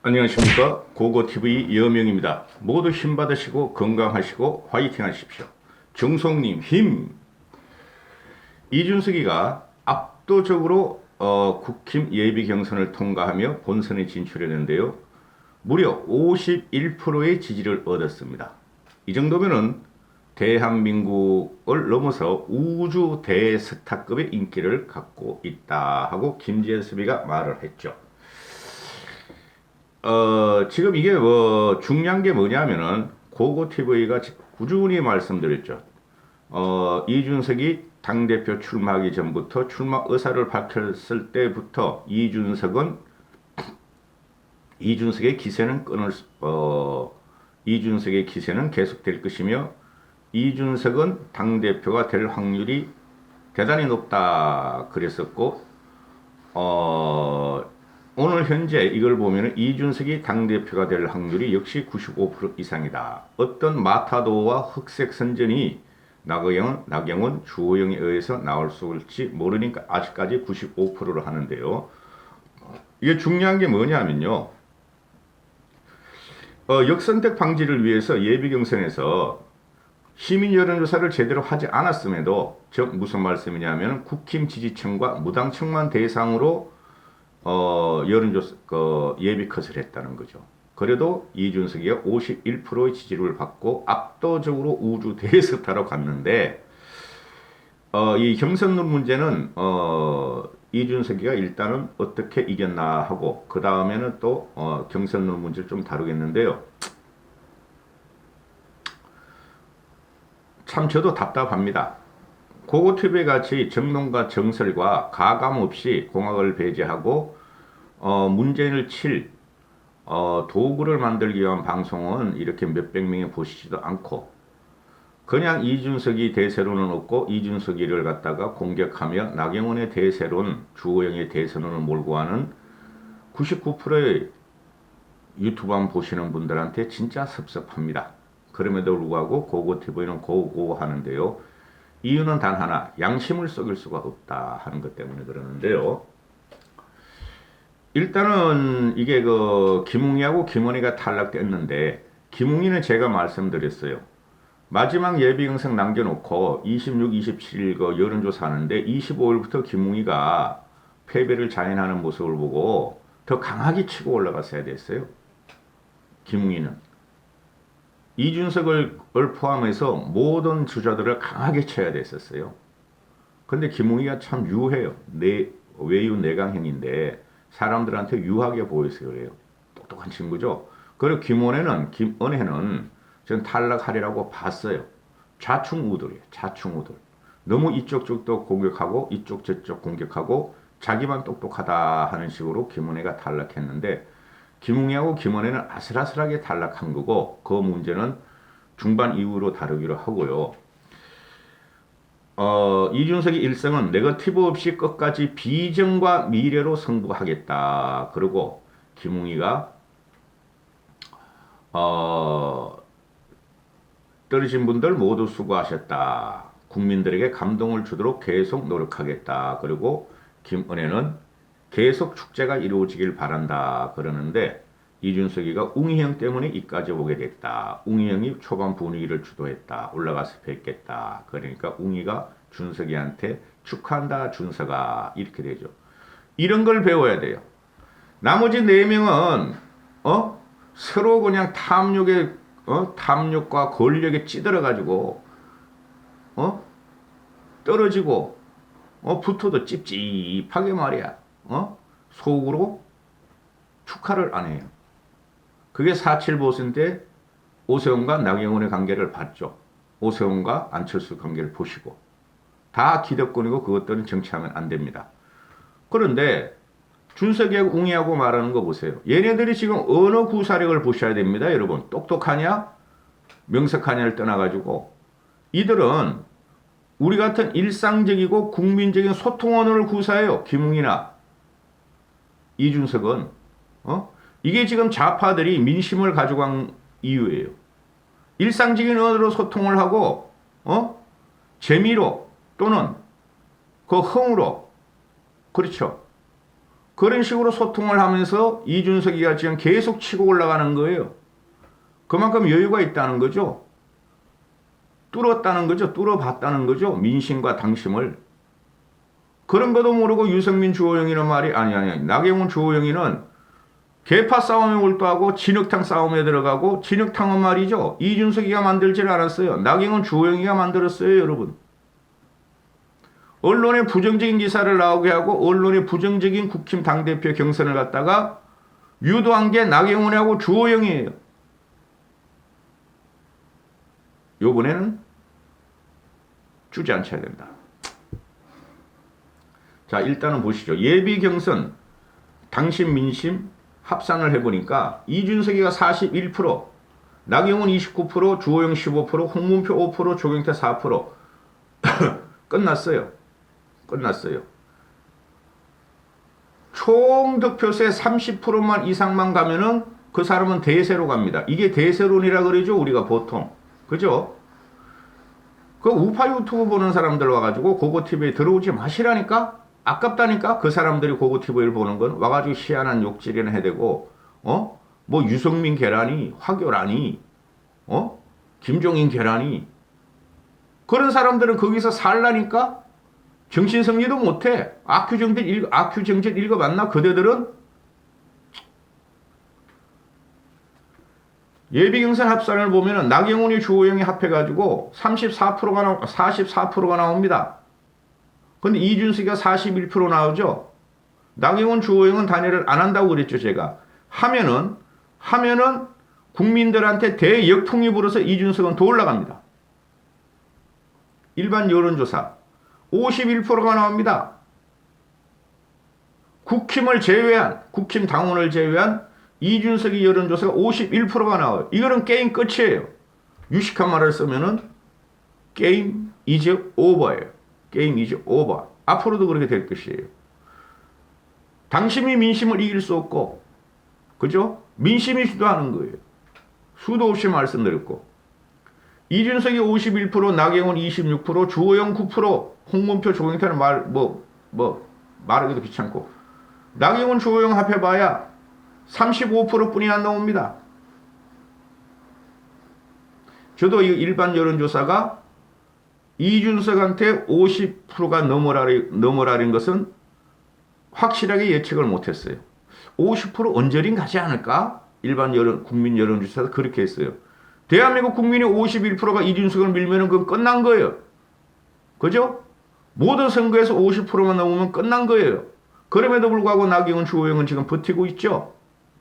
안녕하십니까. 고고TV 여명입니다. 모두 힘 받으시고 건강하시고 화이팅 하십시오. 정성님 힘. 이준석이가 압도적으로 국힘 예비 경선을 통과하며 본선에 진출했는데요. 무려 51%의 지지를 얻었습니다. 이 정도면은 대한민국을 넘어서 우주 대스타급의 인기를 갖고 있다 하고 김재수비가 말을 했죠. 지금 이게 중요한 게 뭐냐면은 고고TV가 꾸준히 말씀드렸죠. 이준석이 당대표 출마하기 전부터 출마 의사를 밝혔을 때부터 이준석의 기세는 계속될 것이며 이준석은 당대표가 될 확률이 대단히 높다 그랬었고, 오늘 현재 이걸 보면 이준석이 당대표가 될 확률이 역시 95% 이상이다. 어떤 마타도와 흑색 선전이 나경원, 주호영에 의해서 나올 수 있을지 모르니까 아직까지 95%를 하는데요. 이게 중요한 게 뭐냐면요. 역선택 방지를 위해서 예비경선에서 시민 여론조사를 제대로 하지 않았음에도, 즉 무슨 말씀이냐면 국힘 지지층과 무당층만 대상으로 여론조사 예비 컷을 했다는 거죠. 그래도 이준석이가 51%의 지지를 받고 압도적으로 우주 대스타로 갔는데, 이 경선룰 문제는 이준석이가 일단은 어떻게 이겼나 하고 그 다음에는 또 경선룰 문제를 좀 다루겠는데요. 참 저도 답답합니다. 고고TV 같이 정론과 정설과 가감 없이 공학을 배제하고 문재인을 칠 도구를 만들기 위한 방송은 이렇게 몇백 명이 보시지도 않고, 그냥 이준석이 대세론은 없고 이준석이를 갖다가 공격하며 나경원의 대세론, 주호영의 대세론을 몰고 하는 99%의 유튜브만 보시는 분들한테 진짜 섭섭합니다. 그럼에도 불구하고 고고TV는 고고 하는데요. 이유는 단 하나, 양심을 속일 수가 없다 하는 것 때문에 그러는데요. 일단은 이게 김웅이하고 김원희가 탈락됐는데, 김웅이는 제가 말씀드렸어요. 마지막 예비경선 남겨놓고 26, 27일 여론조사 하는데 25일부터 김웅이가 패배를 자인하는 모습을 보고 더 강하게 치고 올라갔어야 됐어요. 김웅이는 이준석을 포함해서 모든 주자들을 강하게 쳐야 됐었어요. 근데 김웅이가 참 유해요. 외유 내강형인데 사람들한테 유하게 보여서 그래요. 똑똑한 친구죠. 그리고 김은혜는 전 탈락하리라고 봤어요. 좌충우돌이에요. 좌충우돌. 너무 이쪽 저쪽 공격하고 이쪽 저쪽 공격하고 자기만 똑똑하다 하는 식으로 김은혜가 탈락했는데, 김웅이하고 김은혜는 아슬아슬하게 탈락한 거고, 그 문제는 중반 이후로 다루기로 하고요. 이준석의 일성은 네거티브 없이 끝까지 비전과 미래로 승부하겠다. 그리고 김웅이가 떨어진 분들 모두 수고하셨다. 국민들에게 감동을 주도록 계속 노력하겠다. 그리고 김은혜는 계속 축제가 이루어지길 바란다. 그러는데 이준석이가 웅이형 때문에 이까지 오게 됐다. 웅이형이 초반 분위기를 주도했다. 올라가서 뵙겠다. 그러니까 웅이가 준석이한테 축하한다 준석아 이렇게 되죠. 이런 걸 배워야 돼요. 나머지 4명은 서로 그냥 탐욕과 권력에 찌들어 가지고 떨어지고 붙어도 찝찝하게 말이야. 속으로 축하를 안 해요. 그게 4.7 보선 때 오세훈과 나경원의 관계를 봤죠. 오세훈과 안철수 관계를 보시고. 다 기득권이고 그것들은 정치하면 안 됩니다. 그런데 준석이하고 웅이하고 말하는 거 보세요. 얘네들이 지금 어느 구사력을 보셔야 됩니다. 여러분. 똑똑하냐? 명석하냐를 떠나가지고 이들은 우리 같은 일상적이고 국민적인 소통 언어를 구사해요. 김웅이나 이준석은. 이게 지금 좌파들이 민심을 가져간 이유예요. 일상적인 언어로 소통을 하고 재미로 또는 그 흥으로, 그렇죠. 그런 식으로 소통을 하면서 이준석이가 지금 계속 치고 올라가는 거예요. 그만큼 여유가 있다는 거죠. 뚫었다는 거죠. 뚫어봤다는 거죠. 민심과 당심을. 그런 것도 모르고 유승민 주호영이는 말이 아니 나경원 주호영이는 계파 싸움에 몰두하고 진흙탕 싸움에 들어가고 진흙탕은 말이죠. 이준석이가 만들질 않았어요. 나경원 주호영이가 만들었어요. 여러분. 언론에 부정적인 기사를 나오게 하고 언론에 부정적인 국힘 당대표 경선을 갖다가 유도한 게 나경원하고 주호영이에요. 요번에는 주저앉혀야 된다. 자, 일단은 보시죠. 예비 경선 당심 민심 합산을 해보니까 이준석이가 41%, 나경원 29%, 주호영 15%, 홍문표 5%, 조경태 4%. 끝났어요. 끝났어요. 총 득표수의 30%만 이상만 가면은 그 사람은 대세로 갑니다. 이게 대세론이라 그러죠. 우리가 보통. 그죠? 그 우파 유튜브 보는 사람들 와가지고 고고TV에 들어오지 마시라니까? 아깝다니까? 그 사람들이 고고TV를 보는 건 와가지고 희한한 욕질이나 해대고, 뭐 유승민 계란이, 화교라니, 김종인 계란이. 그런 사람들은 거기서 살라니까? 정신승리도 못해. 악규정진 읽어봤나? 그대들은? 예비경선 합산을 보면은 나경원이 주호영이 합해가지고 44%가 나옵니다. 근데 이준석이가 41% 나오죠. 나경원 주호영은 단일을 안 한다고 그랬죠, 제가. 하면은 국민들한테 대역풍이 불어서 이준석은 더 올라갑니다. 일반 여론조사 51%가 나옵니다. 국힘 당원을 제외한 이준석이 여론조사가 51%가 나와요. 이거는 게임 끝이에요. 유식한 말을 쓰면은 게임 이즈 오버예요. 게임 이즈 오버. 앞으로도 그렇게 될 것이에요. 당심이 민심을 이길 수 없고, 그죠? 민심이 주도하는 거예요. 수도 없이 말씀드렸고, 이준석이 51%, 나경원 26%, 주호영 9%, 홍문표, 조경태는 말하기도 귀찮고, 나경원, 주호영 합해봐야 35%뿐이 안 나옵니다. 저도 이 일반 여론조사가 이준석한테 50%가 넘어라는 것은 확실하게 예측을 못했어요. 50% 언저린 가지 않을까? 일반 국민 여론조사도 그렇게 했어요. 대한민국 국민의 51%가 이준석을 밀면은 그건 끝난 거예요. 그죠? 모든 선거에서 50%만 넘으면 끝난 거예요. 그럼에도 불구하고 나경원, 주호영은 지금 버티고 있죠.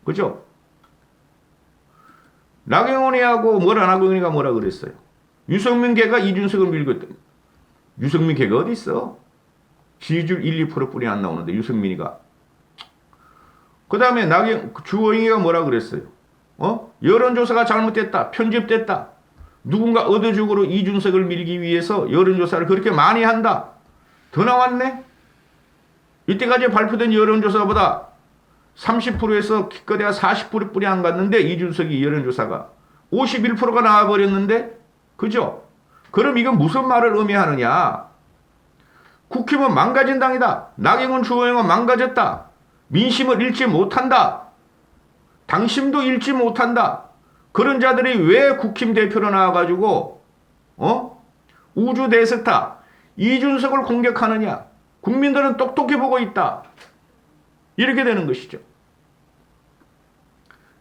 그죠? 나경원이하고 나경원이가 뭐라 그랬어요? 유승민 걔가 이준석을 밀고 있다. 유승민 걔가 어디 있어? 지지율 1~2%뿐이 안 나오는데 유승민이가. 그 다음에 주호영이가 뭐라 그랬어요? 여론조사가 잘못됐다. 편집됐다. 누군가 의도적으로 이준석을 밀기 위해서 여론조사를 그렇게 많이 한다. 더 나왔네? 이때까지 발표된 여론조사보다 30%에서 기껏해야 40%뿐이 안 갔는데 이준석이 여론조사가 51%가 나와버렸는데, 그죠? 그럼 이건 무슨 말을 의미하느냐? 국힘은 망가진 당이다. 나경원, 주호영은 망가졌다. 민심을 읽지 못한다. 당심도 읽지 못한다. 그런 자들이 왜 국힘 대표로 나와가지고 우주 대스타 이준석을 공격하느냐? 국민들은 똑똑히 보고 있다. 이렇게 되는 것이죠.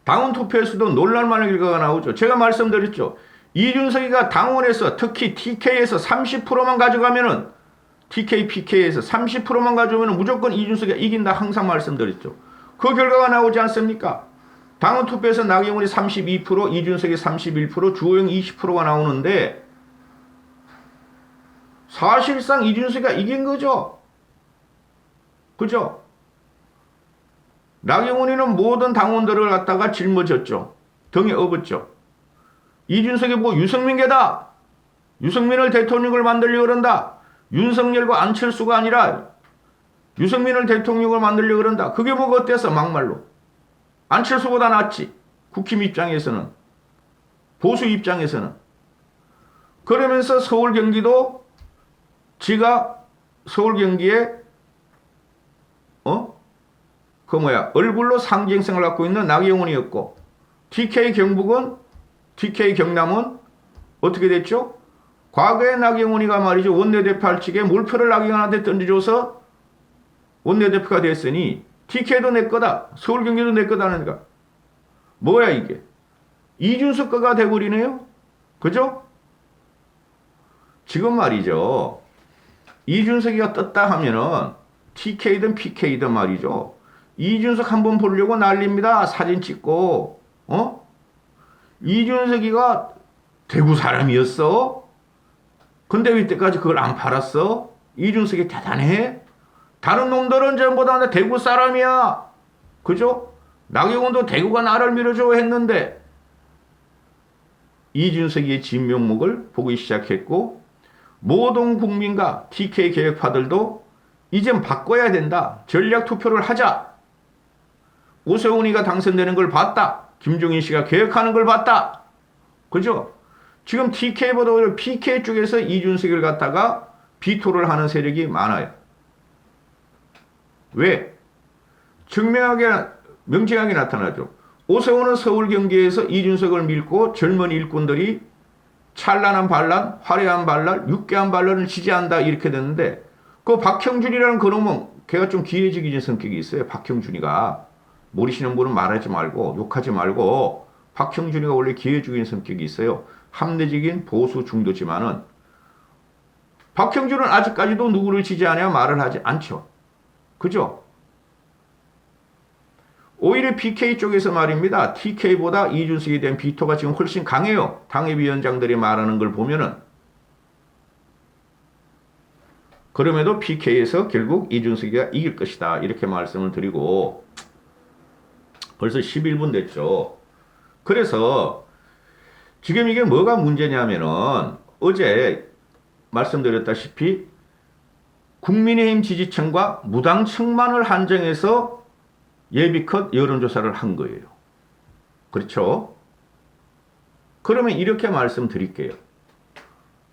당원 투표에서도 놀랄만한 결과가 나오죠. 제가 말씀드렸죠. 이준석이가 당원에서 특히 TK에서 30%만 가져가면은 TK, PK에서 30%만 가져오면 무조건 이준석이가 이긴다 항상 말씀드렸죠. 그 결과가 나오지 않습니까? 당원 투표에서 나경원이 32%, 이준석이 31%, 주호영이 20%가 나오는데 사실상 이준석이가 이긴 거죠. 그죠? 나경원이는 모든 당원들을 갖다가 짊어졌죠. 등에 업었죠. 이준석이 유승민계다. 유승민을 대통령을 만들려고 그런다. 윤석열과 안철수가 아니라 유승민을 대통령을 만들려고 그런다. 그게 뭐가 어때서 막말로. 안철수보다 낫지. 국힘 입장에서는. 보수 입장에서는. 그러면서 서울 경기도 지가 서울 경기에 그 뭐야 얼굴로 상징성을 갖고 있는 나경원이었고 TK 경북은 TK 경남은 어떻게 됐죠? 과거에 나경원이가 말이죠 원내대표 할 적에 몰표를 나경원한테 던져줘서 원내대표가 됐으니 TK도 내 거다 서울 경기도 내 거다 하니까 뭐야 이게 이준석 거가 돼버리네요. 그죠? 지금 말이죠 이준석이가 떴다 하면은 TK든 PK든 말이죠 이준석 한번 보려고 난립니다. 사진 찍고 이준석이가 대구 사람이었어? 근데 왜 이때까지 그걸 안 팔았어? 이준석이 대단해? 다른 놈들은 전부 다 대구 사람이야. 그죠? 나경원도 대구가 나를 밀어줘 했는데 이준석의 진면목을 보기 시작했고 모든 국민과 TK 계획파들도 이젠 바꿔야 된다. 전략 투표를 하자. 오세훈이가 당선되는 걸 봤다. 김종인 씨가 계획하는 걸 봤다. 그죠? 지금 TK보다 오히려 PK 쪽에서 이준석을 갖다가 비토를 하는 세력이 많아요. 왜? 명징하게 나타나죠. 오세훈은 서울 경기에서 이준석을 밀고 젊은 일꾼들이 찬란한 반란, 화려한 반란, 유쾌한 반란을 지지한다 이렇게 됐는데 그 박형준이라는 그놈은 걔가 좀 기회적인 성격이 있어요. 박형준이가 모르시는 분은 말하지 말고 욕하지 말고 박형준이가 원래 기회적인 성격이 있어요. 합리적인 보수 중도지만은 박형준은 아직까지도 누구를 지지하냐 말을 하지 않죠. 그죠? 오히려 PK 쪽에서 말입니다. TK보다 이준석에 대한 비토가 지금 훨씬 강해요. 당협위원장들이 말하는 걸 보면은. 그럼에도 PK에서 결국 이준석이가 이길 것이다. 이렇게 말씀을 드리고 벌써 11분 됐죠. 그래서 지금 이게 뭐가 문제냐면은 어제 말씀드렸다시피 국민의힘 지지층과 무당층만을 한정해서 예비컷 여론조사를 한 거예요. 그렇죠? 그러면 이렇게 말씀드릴게요.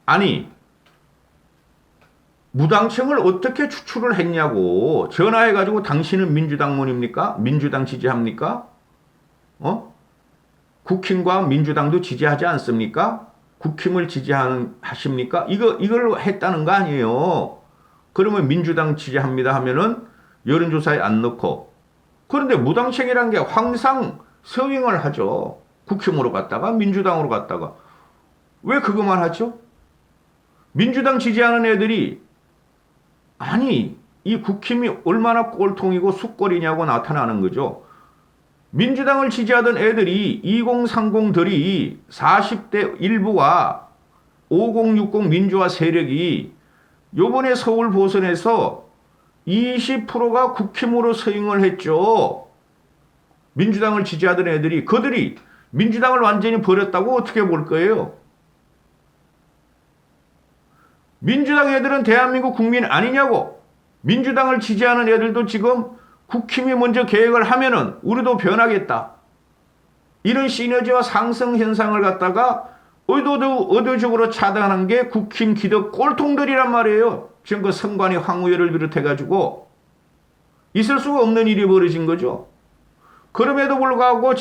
아니 무당층을 어떻게 추출을 했냐고 전화해가지고 당신은 민주당몬입니까? 민주당 지지합니까? 국힘과 민주당도 지지하지 않습니까? 국힘을 지지하십니까? 이걸 했다는 거 아니에요. 그러면 민주당 지지합니다 하면은 여론조사에 안 넣고 그런데 무당층이란 게 항상 서윙을 하죠. 국힘으로 갔다가 민주당으로 갔다가 왜 그것만 하죠? 민주당 지지하는 애들이 아니 이 국힘이 얼마나 꼴통이고 숙골이냐고 나타나는 거죠. 민주당을 지지하던 애들이 2030들이 40대 일부와 5060 민주화 세력이 요번에 서울 보선에서 20%가 국힘으로 서행을 했죠. 민주당을 지지하던 애들이 그들이 민주당을 완전히 버렸다고 어떻게 볼 거예요? 민주당 애들은 대한민국 국민 아니냐고. 민주당을 지지하는 애들도 지금 국힘이 먼저 계획을 하면은 우리도 변하겠다. 이런 시너지와 상승 현상을 갖다가 의도적으로 차단하는 게 국힘 기득 꼴통들이란 말이에요. 지금 그 성관이 황우여를 비롯해가지고 있을 수가 없는 일이 벌어진 거죠. 그럼에도 불구하고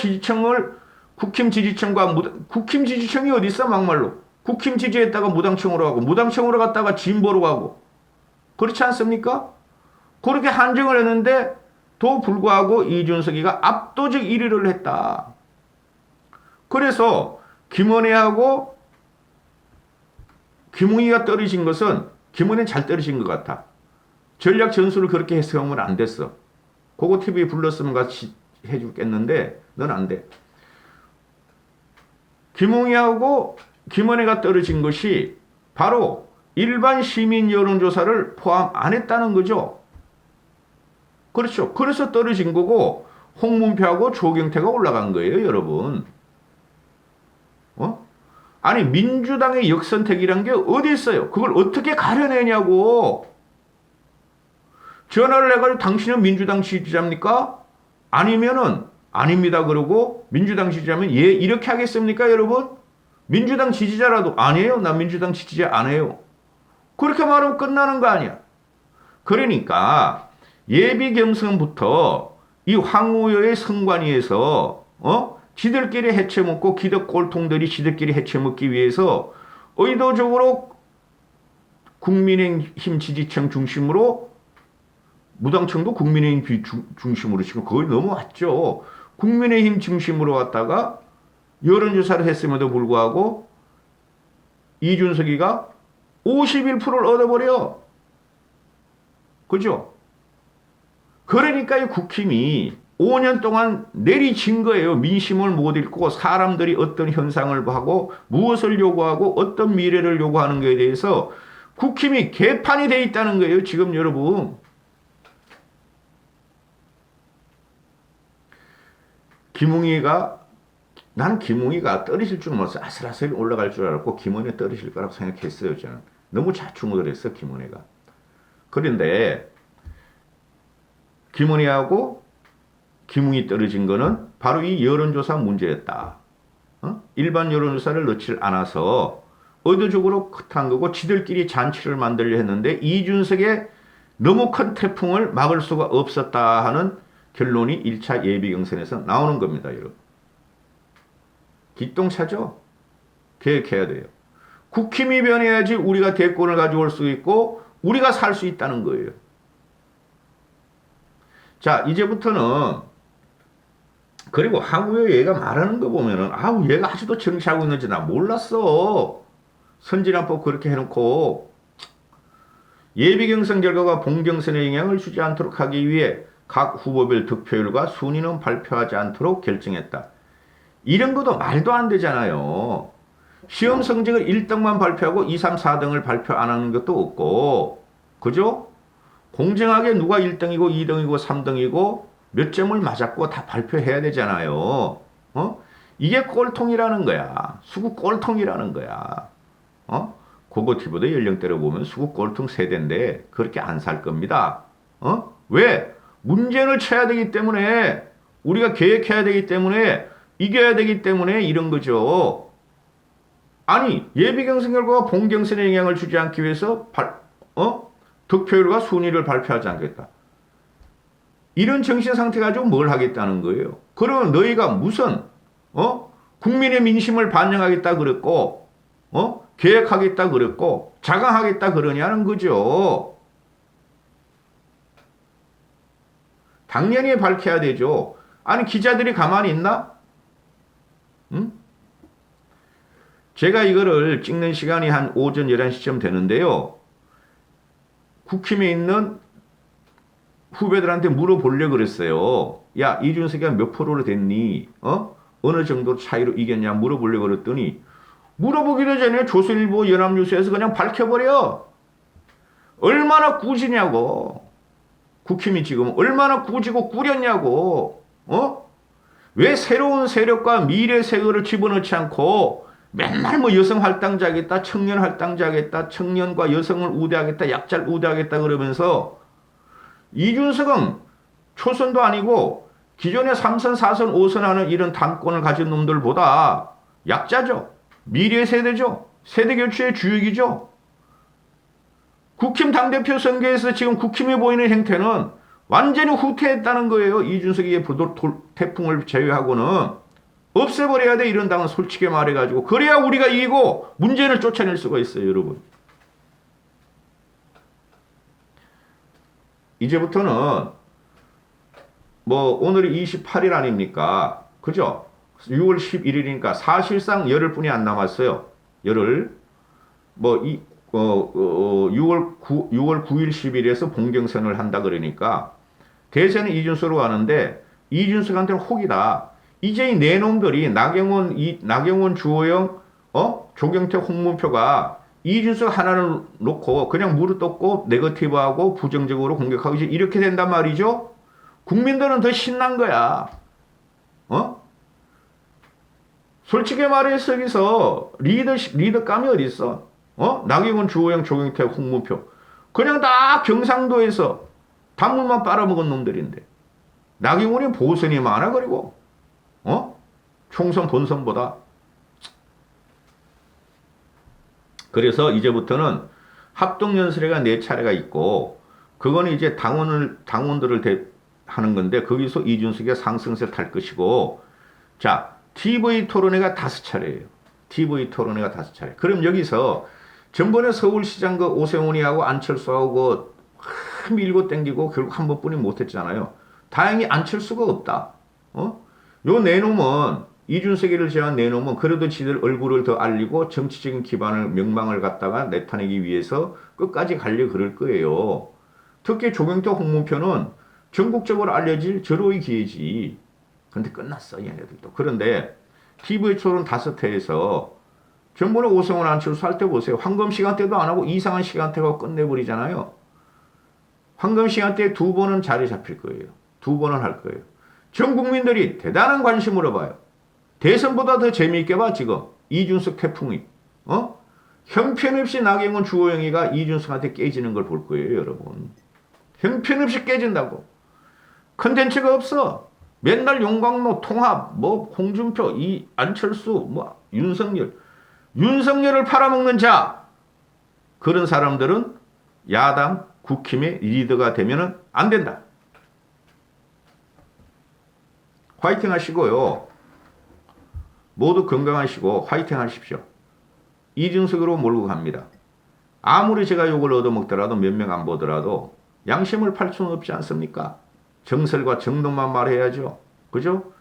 국힘 지지층이 어디 있어 막말로. 국힘 지지했다가 무당층으로 가고 무당층으로 갔다가 진보로 가고 그렇지 않습니까? 그렇게 한정을 했는데 도 불구하고 이준석이가 압도적 1위를 했다. 그래서 김은혜하고 김웅이가 떨어진 것은 김은혜는 잘 떨어진 것 같아. 전략 전술을 그렇게 해석하면 안 됐어. 그거 TV에 불렀으면 같이 해주겠는데 넌 안 돼. 김웅이하고 김은혜가 떨어진 것이 바로 일반 시민 여론조사를 포함 안 했다는 거죠. 그렇죠. 그래서 떨어진 거고 홍문표하고 조경태가 올라간 거예요, 여러분. 아니 민주당의 역선택이란 게 어디 있어요? 그걸 어떻게 가려내냐고. 전화를 해가지고 당신은 민주당 지지자입니까? 아니면은 아닙니다 그러고 민주당 지지자면 예 이렇게 하겠습니까 여러분? 민주당 지지자라도 아니에요. 나 민주당 지지자 안 해요. 그렇게 말하면 끝나는 거 아니야. 그러니까 예비 경선부터 이 황우여의 선관위에서 지들끼리 해쳐먹고 기득 꼴통들이 지들끼리 해쳐먹기 위해서 의도적으로 국민의힘 지지층 중심으로 무당층도 국민의힘 중심으로 지금 거의 넘어왔죠. 국민의힘 중심으로 왔다가 여론조사를 했음에도 불구하고 이준석이가 51%를 얻어버려. 그죠? 그러니까 이 국힘이 5년 동안 내리친 거예요. 민심을 못 읽고 사람들이 어떤 현상을 하고 무엇을 요구하고 어떤 미래를 요구하는 것에 대해서 국힘이 개판이 돼 있다는 거예요. 지금 여러분. 나는 김웅이가 떨어질 줄 몰랐어. 아슬아슬 올라갈 줄 알았고 김은혜 떨어질 거라고 생각했어요. 저는. 너무 자충우돌 했어. 김은혜가. 그런데 김은혜하고 김웅이 떨어진 거는 바로 이 여론조사 문제였다. 일반 여론조사를 넣지 않아서 의도적으로 컷한 거고 지들끼리 잔치를 만들려 했는데 이준석의 너무 큰 태풍을 막을 수가 없었다 하는 결론이 1차 예비경선에서 나오는 겁니다. 여러분. 기똥차죠? 계획해야 돼요. 국힘이 변해야지 우리가 대권을 가져올 수 있고 우리가 살 수 있다는 거예요. 자, 이제부터는 그리고 한국의 얘가 말하는 거 보면은 아우 얘가 아직도 정치하고 있는지 나 몰랐어. 선진화법 그렇게 해놓고 예비경선 결과가 본경선에 영향을 주지 않도록 하기 위해 각 후보별 득표율과 순위는 발표하지 않도록 결정했다. 이런 것도 말도 안 되잖아요. 시험 성적을 1등만 발표하고 2, 3, 4등을 발표 안 하는 것도 없고 그죠? 공정하게 누가 1등이고 2등이고 3등이고 몇 점을 맞았고 다 발표해야 되잖아요. 이게 꼴통이라는 거야. 수구 꼴통이라는 거야. 고고티보다 연령대로 보면 수구 꼴통 세대인데 그렇게 안 살 겁니다. 왜? 문제를 쳐야 되기 때문에 우리가 계획해야 되기 때문에 이겨야 되기 때문에 이런 거죠. 아니 예비경선 결과가 본경선에 영향을 주지 않기 위해서 득표율과 순위를 발표하지 않겠다. 이런 정신 상태 가지고 뭘 하겠다는 거예요. 그러면 너희가 무슨 국민의 민심을 반영하겠다 그랬고 계획하겠다 그랬고 자강하겠다 그러냐는 거죠. 당연히 밝혀야 되죠. 아니 기자들이 가만히 있나? 응? 제가 이거를 찍는 시간이 한 오전 11시쯤 되는데요. 국힘에 있는 후배들한테 물어보려고 그랬어요. 야, 이준석이가 몇 프로로 됐니? 어느 정도 차이로 이겼냐 물어보려고 그랬더니 물어보기도 전에 조선일보 연합뉴스에서 그냥 밝혀버려. 얼마나 꾸지냐고. 국힘이 지금 얼마나 꾸지고 꾸렸냐고. 왜 새로운 세력과 미래 세력을 집어넣지 않고 맨날 뭐 여성 할당자겠다, 청년 할당자겠다, 청년과 여성을 우대하겠다, 약자를 우대하겠다 그러면서 이준석은 초선도 아니고 기존에 3선, 4선, 5선 하는 이런 당권을 가진 놈들보다 약자죠. 미래 세대죠. 세대 교체의 주역이죠. 국힘 당대표 선거에서 지금 국힘이 보이는 행태는 완전히 후퇴했다는 거예요. 이준석의 태풍을 제외하고는. 없애버려야 돼. 이런 당은 솔직히 말해가지고. 그래야 우리가 이기고 문재인을 쫓아낼 수가 있어요. 여러분. 이제부터는 뭐 오늘이 28일 아닙니까? 그죠? 6월 11일이니까 사실상 열흘뿐이 안 남았어요. 열흘. 뭐 6월 9일 10일에서 본경선을 한다 그러니까 대선은 이준석으로 가는데 이준석한테는 혹이다. 이제 이 네 놈들이 나경원, 주호영, 조경태, 홍문표가 이준석 하나를 놓고 그냥 무릎 떴고 네거티브하고 부정적으로 공격하고 이제 이렇게 된단 말이죠. 국민들은 더 신난 거야. 솔직히 말해서 여기서 리더감이 어디 있어? 나경원, 주호영, 조경태, 홍문표 그냥 다 경상도에서 단물만 빨아먹은 놈들인데 나경원이 보선이 많아. 그리고 총선 본선보다. 그래서 이제부터는 합동연설회가 4차례가 있고 그거는 이제 당원들을 하는 건데 거기서 이준석의 상승세 탈 것이고 자 TV 토론회가 5차례예요. TV 토론회가 5차례. 그럼 여기서 전번에 서울시장 그 오세훈이하고 안철수하고 밀고 땡기고 결국 한 번뿐이 못했잖아요. 다행히 안철수가 없다. 요 내놈은 이준석이를 제한 내놈은 그래도 지들 얼굴을 더 알리고 정치적인 기반을 명망을 갖다가 내타내기 위해서 끝까지 가려 그럴 거예요. 특히 조경태 홍문표는 전국적으로 알려질 절호의 기회지. 근데 끝났어 얘네들도. 그런데 TV 토론 5회에서 전번에 오세훈 안철수 할 때 보세요. 황금 시간대도 안 하고 이상한 시간대가 끝내버리잖아요. 황금 시간대에 2번은 자리 잡힐 거예요. 2번은 할 거예요. 전 국민들이 대단한 관심으로 봐요. 대선보다 더 재미있게 봐 지금. 이준석 태풍이. 형편없이 나경원 주호영이가 이준석한테 깨지는 걸 볼 거예요 여러분. 형편없이 깨진다고. 컨텐츠가 없어. 맨날 용광로 통합 뭐 홍준표 이 안철수 뭐 윤석열을 팔아먹는 자. 그런 사람들은 야당 국힘의 리더가 되면 안 된다. 화이팅 하시고요. 모두 건강하시고 화이팅 하십시오. 이준석으로 몰고 갑니다. 아무리 제가 욕을 얻어먹더라도 몇 명 안 보더라도 양심을 팔 수는 없지 않습니까? 정설과 정동만 말해야죠. 그죠?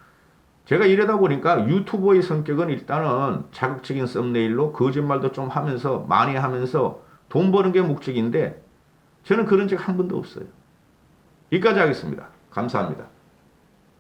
제가 이러다 보니까 유튜버의 성격은 일단은 자극적인 썸네일로 거짓말도 좀 하면서 많이 하면서 돈 버는 게 목적인데 저는 그런 적 한 번도 없어요. 여기까지 하겠습니다. 감사합니다.